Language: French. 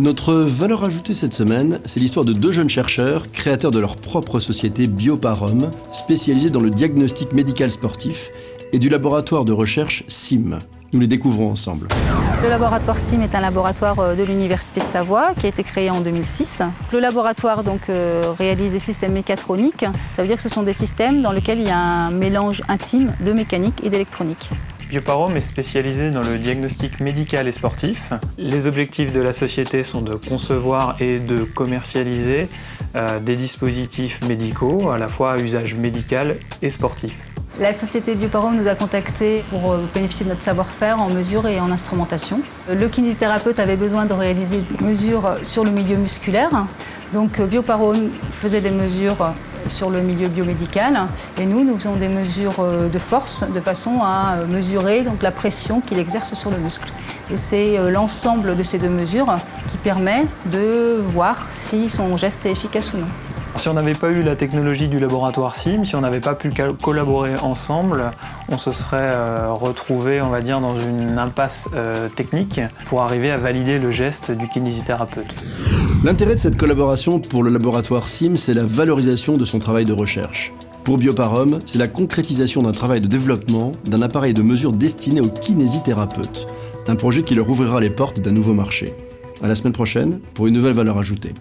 Notre valeur ajoutée cette semaine, c'est l'histoire de deux jeunes chercheurs, créateurs de leur propre société Bioparom, spécialisée dans le diagnostic médical sportif, et du laboratoire de recherche SIM. Nous les découvrons ensemble. Le laboratoire SIM est un laboratoire de l'Université de Savoie qui a été créé en 2006. Le laboratoire réalise des systèmes mécatroniques. Ça veut dire que ce sont des systèmes dans lesquels il y a un mélange intime de mécanique et d'électronique. Bioparom est spécialisé dans le diagnostic médical et sportif. Les objectifs de la société sont de concevoir et de commercialiser des dispositifs médicaux, à la fois à usage médical et sportif. La société Bioparom nous a contactés pour bénéficier de notre savoir-faire en mesure et en instrumentation. Le kinésithérapeute avait besoin de réaliser des mesures sur le milieu musculaire. Donc Bioparom faisait des mesures sur le milieu biomédical et nous faisons des mesures de force de façon à mesurer la pression qu'il exerce sur le muscle. Et c'est l'ensemble de ces deux mesures qui permet de voir si son geste est efficace ou non. Si on n'avait pas eu la technologie du laboratoire SIM, si on n'avait pas pu collaborer ensemble, on se serait retrouvé, on va dire, dans une impasse technique pour arriver à valider le geste du kinésithérapeute. L'intérêt de cette collaboration pour le laboratoire SIM, c'est la valorisation de son travail de recherche. Pour Bioparom, c'est la concrétisation d'un travail de développement d'un appareil de mesure destiné aux kinésithérapeutes. Un projet qui leur ouvrira les portes d'un nouveau marché. À la semaine prochaine pour une nouvelle valeur ajoutée.